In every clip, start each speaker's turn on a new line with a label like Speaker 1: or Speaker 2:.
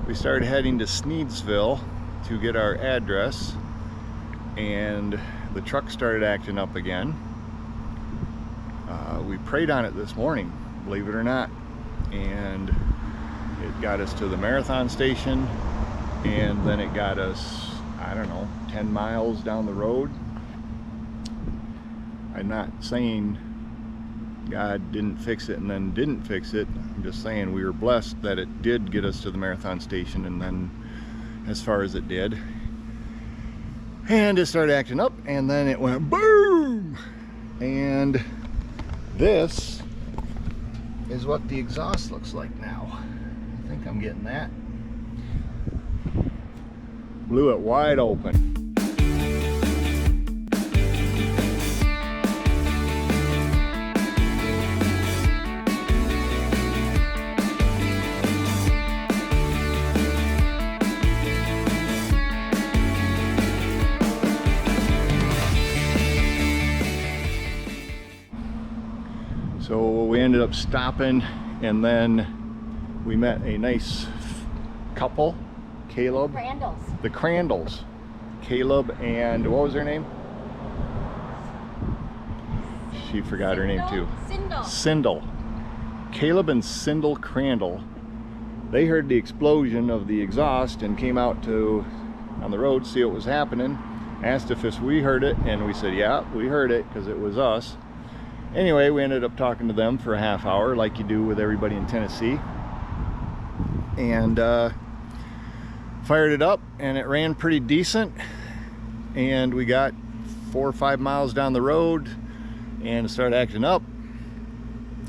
Speaker 1: we started heading to Sneedsville to get our address, and the truck started acting up again. We prayed on it this morning, believe it or not, and it got us to the marathon station, and then it got us, I don't know, 10 miles down the road. I'm not saying God didn't fix it and then didn't fix it. I'm just saying we were blessed that it did get us to the marathon station, and then as far as it did. And it started acting up, and then it went boom! And this is what the exhaust looks like now. I think I'm getting that. Blew it wide open. So we ended up stopping, and then we met a nice couple, Caleb. The Crandalls. Caleb and what was her name? She forgot her name too. Sindel. Caleb and Sindel Crandall. They heard the explosion of the exhaust and came out to on the road to see what was happening. Asked if we heard it, and we said, yeah, we heard it because it was us. Anyway, we ended up talking to them for a half hour like you do with everybody in Tennessee, and fired it up, and it ran pretty decent, and we got 4 or 5 miles down the road and it started acting up.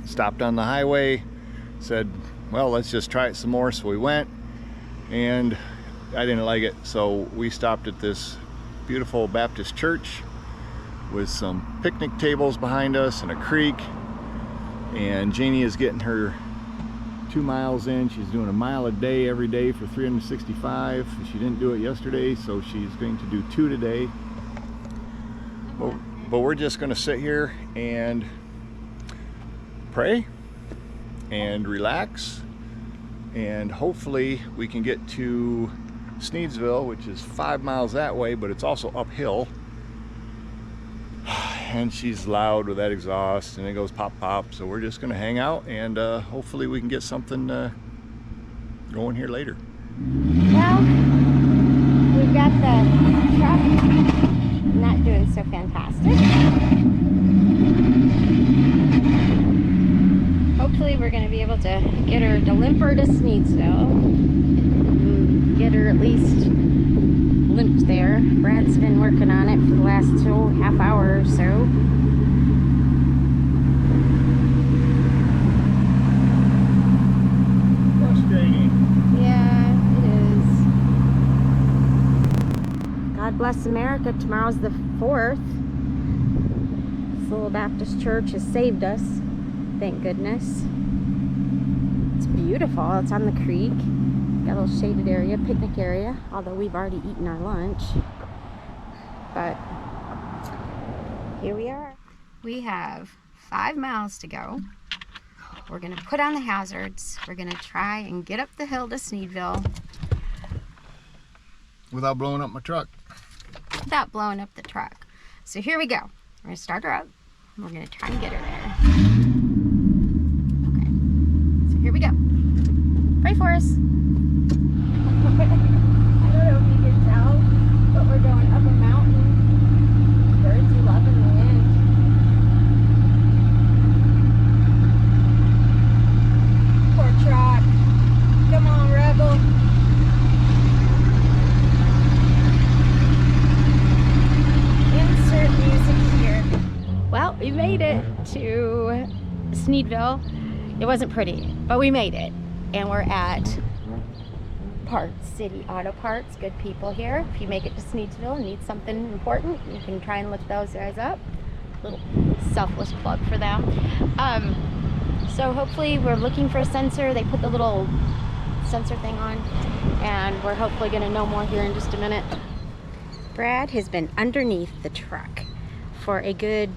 Speaker 1: Stopped on the highway, said, well, let's just try it some more. So we went, and I didn't like it, so we stopped at this beautiful Baptist church with some picnic tables behind us and a creek, and Janie is getting her 2 miles in. She's doing a mile a day every day for 365. She didn't do it yesterday, so she's going to do 2 today. But we're just going to sit here and pray and relax, and hopefully we can get to Sneedsville, which is 5 miles that way, but it's also uphill. And she's loud with that exhaust, and it goes pop pop, so we're just gonna hang out, and hopefully we can get something going here later.
Speaker 2: Well, we've got the truck not doing so fantastic. Hopefully we're gonna be able to get her to limp her to Sneedsville, get her at least limped there. Brad's been working on it for the last half hour or so.
Speaker 1: Frustrating.
Speaker 2: Yeah, it is. God bless America. Tomorrow's the 4th. This little Baptist church has saved us. Thank goodness. It's beautiful. It's on the creek. Got a little shaded area, picnic area, although we've already eaten our lunch. But here we are. We have 5 miles to go. We're gonna put on the hazards. We're gonna try and get up the hill to Sneedsville
Speaker 1: Without blowing up my truck.
Speaker 2: without blowing up the truck. So here we go. We're gonna start her up, and we're gonna try and get her there. Okay, so here we go. Pray for us. I don't know if you can tell, but we're going up a mountain. Birds are loving the wind. Poor truck. Come on, Rebel. Insert music here. Well, we made it to Sneedsville. It wasn't pretty, but we made it. And we're at Parts City Auto Parts. Good people here. If you make it to Sneedsville and need something important, you can try and lift those guys up. Little selfless plug for them. So hopefully we're looking for a sensor. They put the little sensor thing on, and we're hopefully going to know more here in just a minute. Brad has been underneath the truck for a good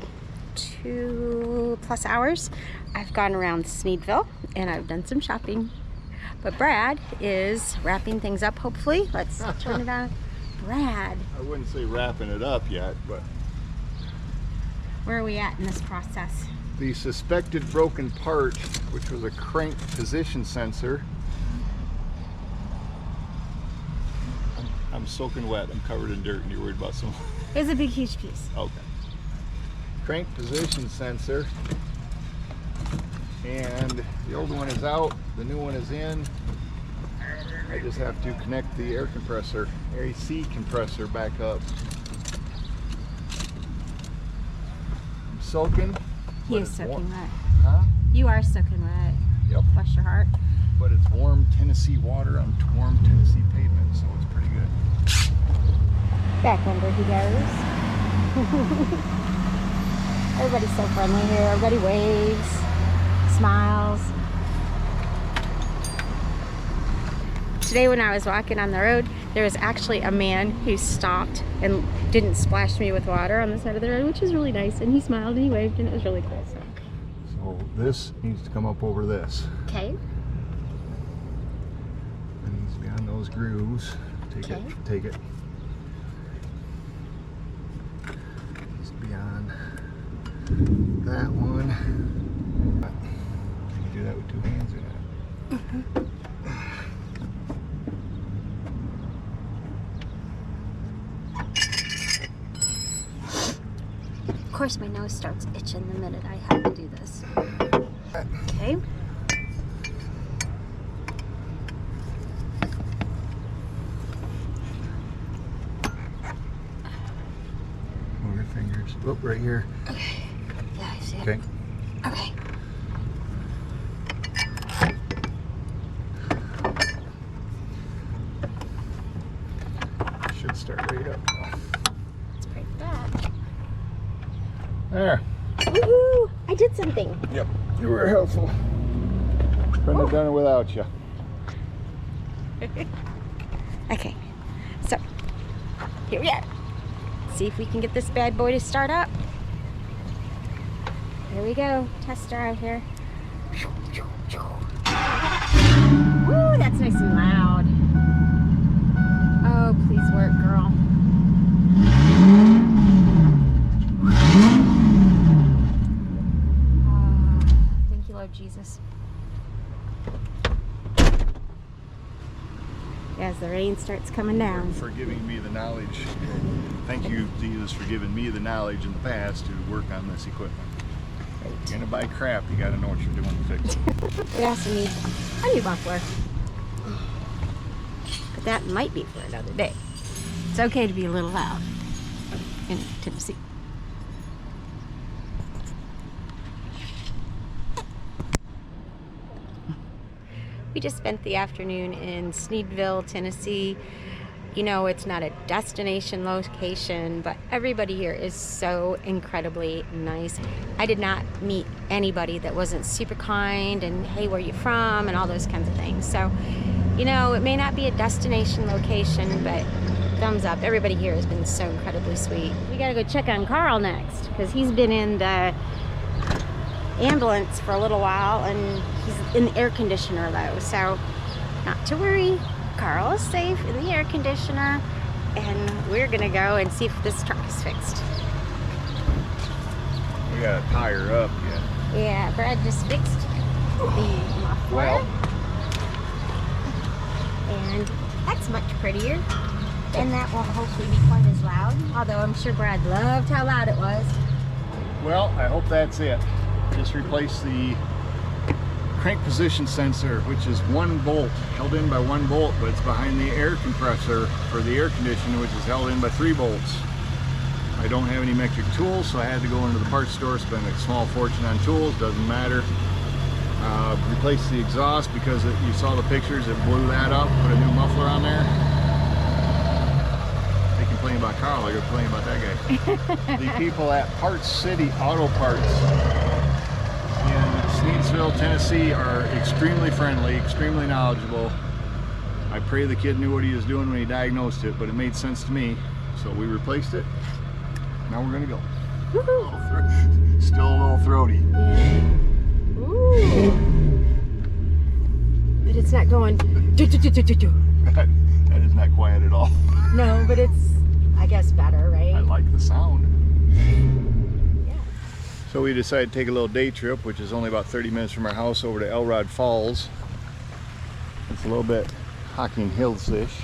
Speaker 2: 2+ hours. I've gone around Sneedsville and I've done some shopping. But Brad is wrapping things up, hopefully. Let's turn it on. Brad.
Speaker 1: I wouldn't say wrapping it up yet, but...
Speaker 2: Where are we at in this process?
Speaker 1: The suspected broken part, which was a crank position sensor. I'm soaking wet. I'm covered in dirt, and you're worried about some...
Speaker 2: It's a big, huge piece.
Speaker 1: Okay. Crank position sensor. And the old one is out, the new one is in. I just have to connect the air compressor, AC compressor back up. I'm soaking.
Speaker 2: He is soaking wet.
Speaker 1: Huh?
Speaker 2: You are soaking wet.
Speaker 1: Yep.
Speaker 2: Bless your heart.
Speaker 1: But it's warm Tennessee water on warm Tennessee pavement, so it's pretty good.
Speaker 2: Back under he goes. Everybody's so friendly here. Everybody waves, smiles. Today when I was walking on the road, there was actually a man who stopped and didn't splash me with water on the side of the road, which was really nice. And he smiled and he waved and it was really cool.
Speaker 1: So this needs to come up over this.
Speaker 2: Okay.
Speaker 1: It needs to be on those grooves. Take it. Take it. Needs to be on that one. You can do that with two hands or not.
Speaker 2: Of course, my nose starts itching the minute I have to do this. Okay.
Speaker 1: Move your fingers. Look right here.
Speaker 2: Okay. Yeah, I see it.
Speaker 1: Okay.
Speaker 2: Okay.
Speaker 1: Should start right up.
Speaker 2: Let's break that.
Speaker 1: There.
Speaker 2: Woohoo! I did something.
Speaker 1: Yep. You were helpful. Couldn't have done it without you.
Speaker 2: Okay. So, here we are. See if we can get this bad boy to start up. Here we go. Tester out here. Woo, that's nice and loud. Oh, please work, girl. Thank you, Lord Jesus. As the rain starts coming down.
Speaker 1: For giving me the knowledge. Thank you, Jesus, for giving me the knowledge in the past to work on this equipment.
Speaker 2: Great.
Speaker 1: You're gonna buy crap, you gotta know what you're doing to fix it.
Speaker 2: It also needs a new muffler. But that might be for another day. It's okay to be a little loud in Tennessee. We just spent the afternoon in Sneedville, Tennessee. You know, it's not a destination location, but everybody here is so incredibly nice. I did not meet anybody that wasn't super kind and, hey, where are you from, and all those kinds of things. So, you know, it may not be a destination location, but thumbs up. Everybody here has been so incredibly sweet. We gotta go check on Carl next, because he's been in the ambulance for a little while, and he's in the air conditioner though, so not to worry. Carl is safe in the air conditioner, and we're gonna go and see if this truck is fixed.
Speaker 1: We gotta tie her up yet.
Speaker 2: Yeah, Brad just fixed the muffler.
Speaker 1: Well.
Speaker 2: And that's much prettier, and that won't hopefully be quite as loud, although I'm sure Brad loved how loud it was.
Speaker 1: Well, I hope that's it. Just replace the crank position sensor, which is one bolt, held in by one bolt, but it's behind the air compressor for the air conditioner, which is held in by 3 bolts. I don't have any metric tools, so I had to go into the parts store, spend a small fortune on tools, doesn't matter. Replace the exhaust because you saw the pictures, it blew that up, put a new muffler on there. They complain about Carl, I complain about that guy. The people at Parts City Auto Parts in Sneedsville, Tennessee are extremely friendly, extremely knowledgeable. I pray the kid knew what he was doing when he diagnosed it, but it made sense to me. So we replaced it. Now we're gonna go. Still a little throaty.
Speaker 2: Ooh. But It's not going do do do do do do.
Speaker 1: That is not quiet at all.
Speaker 2: No, but it's, I guess, better, right?
Speaker 1: I like the sound.
Speaker 2: Yeah.
Speaker 1: So we decided to take a little day trip, which is only about 30 minutes from our house, over to Elrod Falls. It's a little bit Hocking Hills-ish.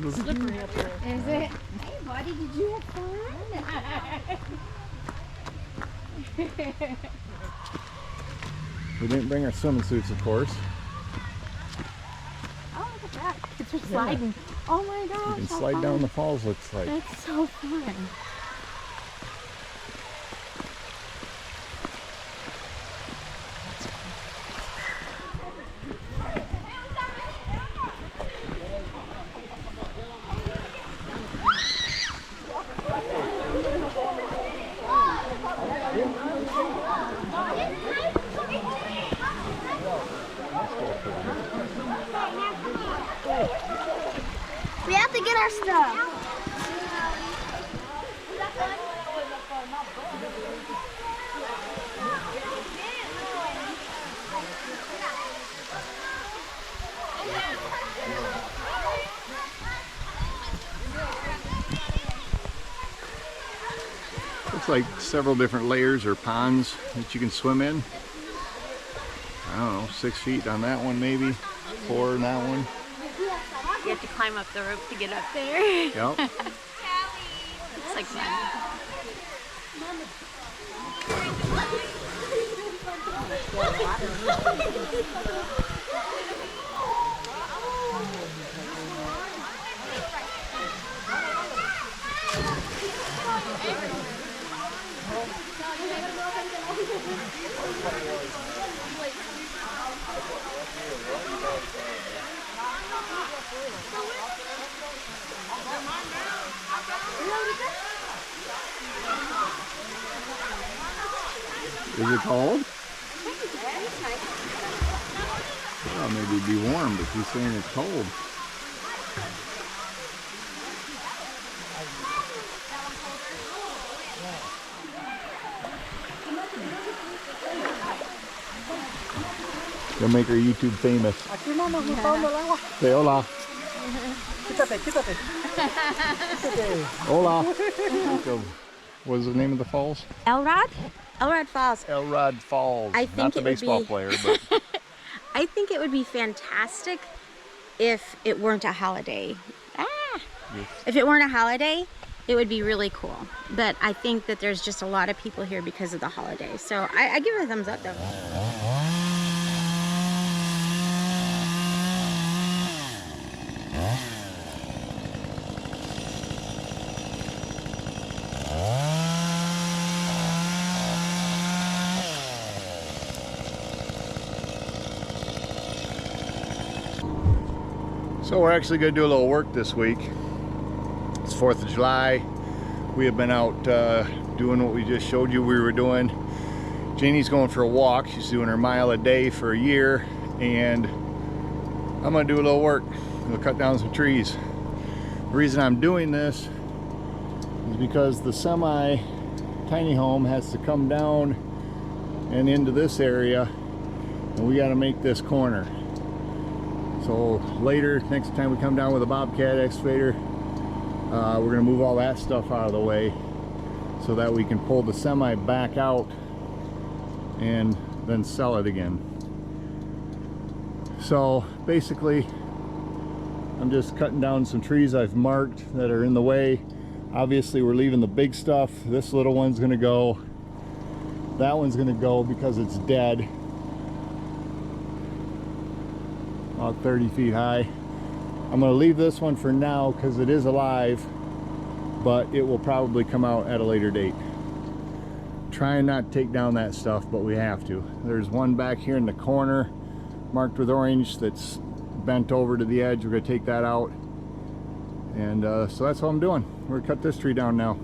Speaker 2: Slippery up here. Is it? Hey, buddy, did you have fun?
Speaker 1: We didn't bring our swimming suits, of course.
Speaker 2: Oh, look at that. It's just sliding. Oh my gosh.
Speaker 1: You can slide down the falls, looks like.
Speaker 2: That's so fun.
Speaker 3: We have to get our stuff.
Speaker 1: Looks like several different layers or ponds that you can swim in. I don't know, 6 feet on that one maybe, 4 on that one.
Speaker 2: You have to climb up the rope to get up there.
Speaker 1: Yep.
Speaker 2: It's like fun.
Speaker 1: Is it cold? Well, maybe it'd be warm, but she's saying it's cold. You'll make her YouTube famous. Say hola. Hola. What is the name of the falls?
Speaker 2: Elrod? Elrod Falls.
Speaker 1: Elrod Falls.
Speaker 2: I think
Speaker 1: not the
Speaker 2: it would
Speaker 1: baseball
Speaker 2: be-
Speaker 1: player, but
Speaker 2: I think it would be fantastic if it weren't a holiday. If it weren't a holiday, it would be really cool. But I think that there's just a lot of people here because of the holiday. So I give it a thumbs up though.
Speaker 1: So we're actually going to do a little work this week. It's 4th of July. We have been out doing what we just showed you we were doing. Janie's going for a walk. She's doing her mile a day for a year, and I'm going to do a little work. We'll cut down some trees. The reason I'm doing this is because the semi tiny home has to come down and into this area, and we got to make this corner. So later, next time we come down with a bobcat excavator, we're going to move all that stuff out of the way so that we can pull the semi back out and then sell it again. So basically, I'm just cutting down some trees I've marked that are in the way. Obviously, we're leaving the big stuff. This little one's going to go. That one's going to go because it's dead. About 30 feet high. I'm going to leave this one for now because it is alive, but it will probably come out at a later date. Trying not to take down that stuff, but we have to. There's one back here in the corner marked with orange that's bent over to the edge. We're going to take that out, and so that's what I'm doing. We're going to cut this tree down now.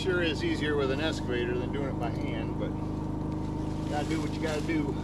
Speaker 1: sure is easier with an excavator than doing it by hand, but you gotta do what you gotta do.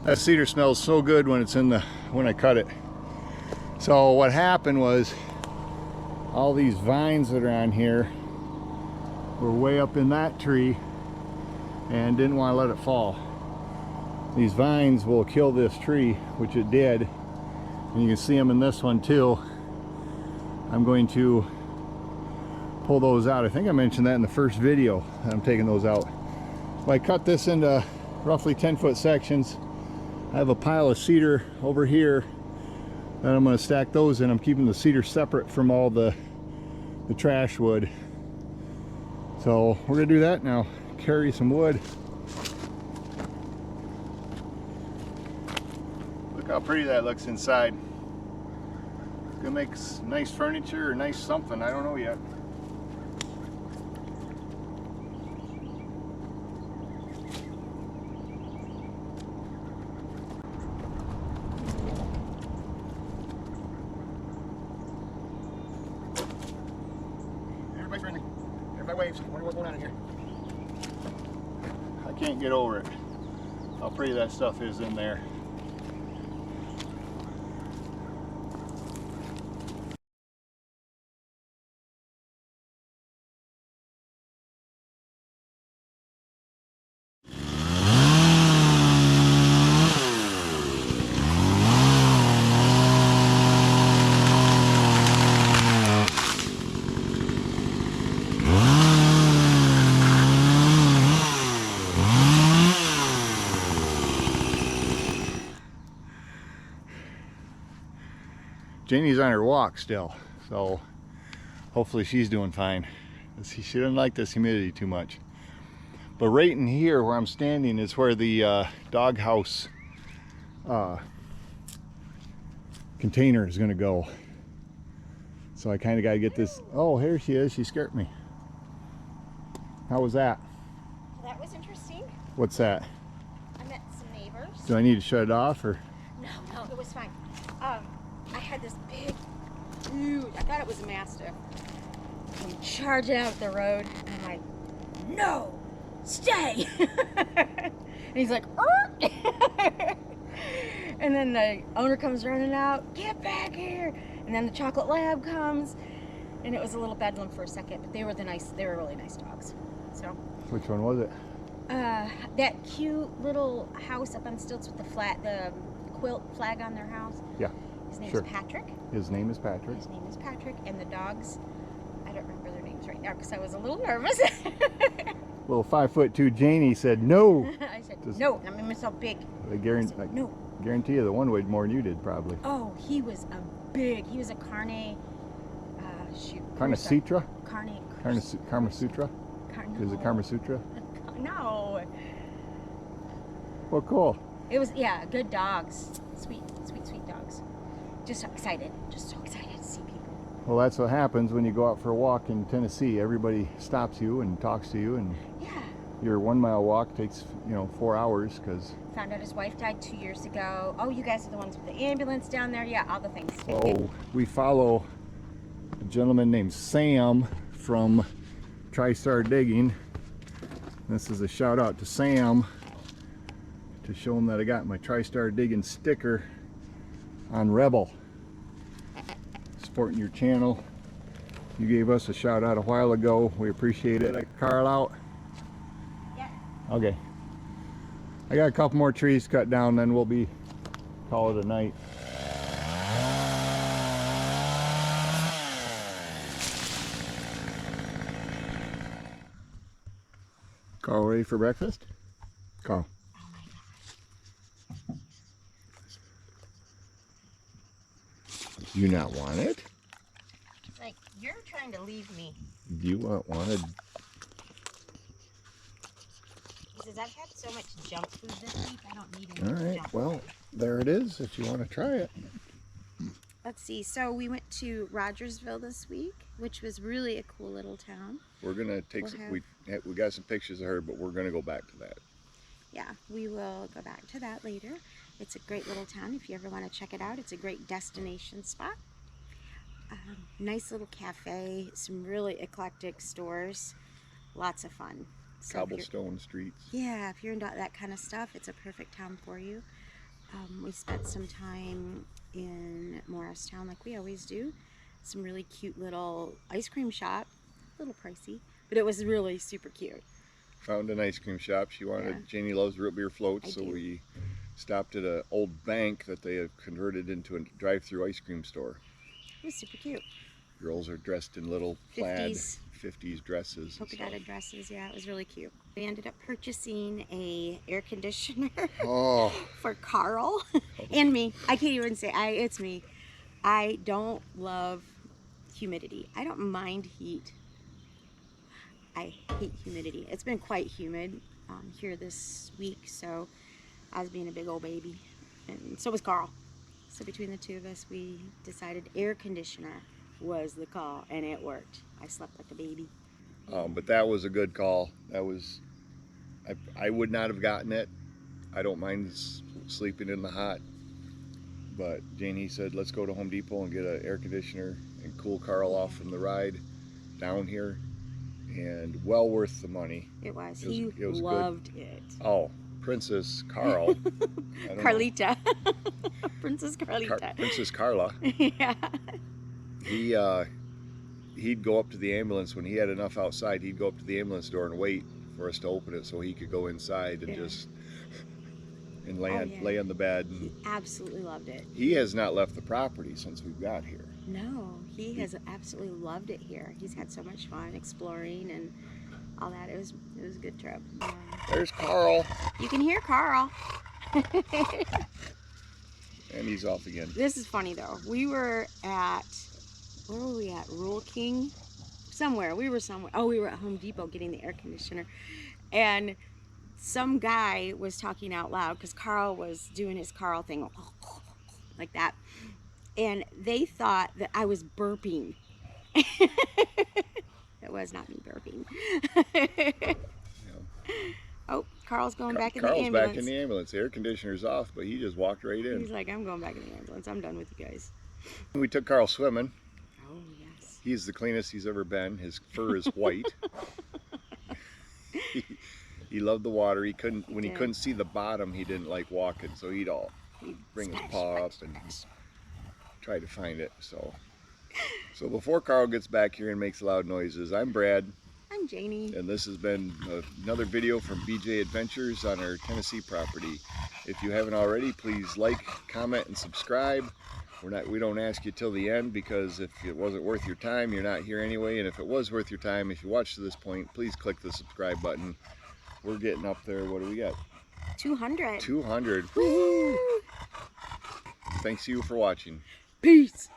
Speaker 1: That cedar smells so good when it's when I cut it. So what happened was all these vines that are on here were way up in that tree and didn't want to let it fall. These vines will kill this tree, which it did, and you can see them in this one too. I'm going to pull those out. I think I mentioned that in the first video. I'm taking those out. Well, I cut this into roughly 10-foot sections. I have a pile of cedar over here that I'm going to stack those in. I'm keeping the cedar separate from all the trash wood. So we're going to do that now. Carry some wood. Look how pretty that looks inside. It's going to make nice furniture or nice something. I don't know yet. Everybody waves. Wonder what's going on in here. I can't get over it. How pretty that stuff is in there. Janie's on her walk still, so hopefully she's doing fine. She doesn't like this humidity too much. But right in here where I'm standing is where the doghouse container is going to go. So I kind of got to get this. Oh, here she is. She scared me. How was that?
Speaker 2: That was interesting.
Speaker 1: What's that?
Speaker 2: I met some neighbors.
Speaker 1: Do I need to shut it off or?
Speaker 2: No, it was fine. I had this big dude. I thought it was a mastiff. I'm charging out the road, and I'm like, "No, stay!" And he's like, "Er!" And then the owner comes running out, "Get back here!" And then the chocolate lab comes, and it was a little bedlam for a second, but they were really nice dogs. So.
Speaker 1: Which one was it?
Speaker 2: That cute little house up on stilts with the quilt flag on their house.
Speaker 1: Yeah.
Speaker 2: His name
Speaker 1: Sure.
Speaker 2: is Patrick.
Speaker 1: His name is Patrick.
Speaker 2: His name is Patrick, and the dogs, I don't remember their names right now because I was a little nervous.
Speaker 1: Little 5'2" Janie said no.
Speaker 2: I said no. I made myself big.
Speaker 1: I guarantee,
Speaker 2: no.
Speaker 1: Guarantee you the one weighed more than you did probably.
Speaker 2: Oh, he was a Carne.
Speaker 1: Karma Sutra?
Speaker 2: Karma
Speaker 1: Sutra?
Speaker 2: No.
Speaker 1: Is it Karma Sutra?
Speaker 2: No.
Speaker 1: Well, cool.
Speaker 2: It was, yeah, good dogs. Sweet dogs. Just so excited to see people.
Speaker 1: Well, that's what happens when you go out for a walk in Tennessee. Everybody stops you and talks to you, and
Speaker 2: yeah,
Speaker 1: Your 1 mile walk takes, you know, 4 hours because.
Speaker 2: Found out his wife died 2 years ago. Oh, you guys are the ones with the ambulance down there. Yeah, all the things.
Speaker 1: Oh, we follow a gentleman named Sam from TriStar Digging. This is a shout out to Sam to show him that I got my TriStar Digging sticker on Rebel. Supporting your channel. You gave us a shout out a while ago. We appreciate it. Carl out?
Speaker 2: Yeah.
Speaker 1: Okay. I got a couple more trees cut down, then we'll be call it a night. Carl, ready for breakfast? Carl. You not want it?
Speaker 2: It's like, you're trying to leave me.
Speaker 1: Do you want it?
Speaker 2: He says, I've had so much junk food this week, I don't need
Speaker 1: All
Speaker 2: any
Speaker 1: right,
Speaker 2: junk
Speaker 1: well, there it is if you want to try it.
Speaker 2: Let's see, so we went to Rogersville this week, which was really a cool little town.
Speaker 1: We're gonna take we got some pictures of her, but we're gonna go back to that.
Speaker 2: Yeah, we will go back to that later. It's a great little town if you ever want to check it out. It's a great destination spot. Nice little cafe, some really eclectic stores, lots of fun. So
Speaker 1: Cobblestone streets.
Speaker 2: yeah, if you're into that kind of stuff, it's a perfect town for you. We spent some time in Morristown like we always do. Some really cute little ice cream shop, a little pricey, but it was really super cute.
Speaker 1: Found an ice cream shop. She wanted,
Speaker 2: Yeah.
Speaker 1: Janie loves root beer floats,
Speaker 2: I
Speaker 1: so
Speaker 2: do.
Speaker 1: we stopped at an old bank that they have converted into a drive-through ice cream store.
Speaker 2: It was super cute.
Speaker 1: Girls are dressed in little plaid 50s dresses.
Speaker 2: Polka dotted dresses, yeah, it was really cute. We ended up purchasing a air conditioner
Speaker 1: Oh,
Speaker 2: for Carl and me. I can't even say it's me. I don't love humidity. I don't mind heat. I hate humidity. It's been quite humid here this week, so I was being a big old baby, and so was Carl. So between the two of us, we decided air conditioner was the call, and it worked. I slept like a baby.
Speaker 1: but that was a good call. That was, I would not have gotten it. I don't mind sleeping in the hot, but Janie said, let's go to Home Depot and get an air conditioner and cool Carl off from the ride down here, and well worth the money.
Speaker 2: It was.
Speaker 1: It was
Speaker 2: loved it.
Speaker 1: Oh, Princess Carl. I don't know.
Speaker 2: Carlita. Princess Carlita.
Speaker 1: Princess Carla.
Speaker 2: Yeah.
Speaker 1: He'd go up to the ambulance when he had enough outside. He'd go up to the ambulance door and wait for us to open it so he could go inside and just lay on the bed. And
Speaker 2: he absolutely loved it.
Speaker 1: he has not left the property since we got here.
Speaker 2: No, he has absolutely loved it here. He's had so much fun exploring and all that. It was a good trip.
Speaker 1: There's Carl,
Speaker 2: You can hear Carl.
Speaker 1: and he's off again.
Speaker 2: This is funny though. We were at, where were we at? Rural King? Somewhere. We were somewhere. Oh, we were at Home Depot getting the air conditioner. And some guy was talking out loud because Carl was doing his Carl thing like that. And they thought that I was burping. It was not me burping. Oh, Carl's going back in the ambulance.
Speaker 1: Carl's back in the ambulance. The air conditioner's off, but he just walked right in.
Speaker 2: He's like, I'm going back in the ambulance. I'm done with you guys.
Speaker 1: We took Carl swimming.
Speaker 2: Oh, yes.
Speaker 1: He's the cleanest he's ever been. His fur is white. He loved the water. He couldn't see the bottom, he didn't like walking, so he'd bring his paw up and try to find it. So before Carl gets back here and makes loud noises, I'm Brad.
Speaker 2: I'm Janie.
Speaker 1: And this has been another video from BJ Adventures on our Tennessee property. If you haven't already, please like, comment, and subscribe. We don't ask you till the end, because if it wasn't worth your time, you're not here anyway. And if it was worth your time, if you watched to this point, please click the subscribe button. We're getting up there. What do we got?
Speaker 2: 200.
Speaker 1: 200.
Speaker 2: Woo!
Speaker 1: Thanks to you for watching.
Speaker 2: Peace.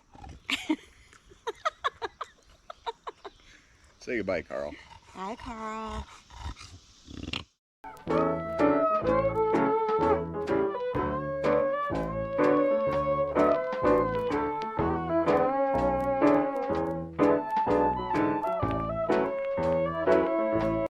Speaker 1: Say goodbye, Carl.
Speaker 2: Bye, Carl.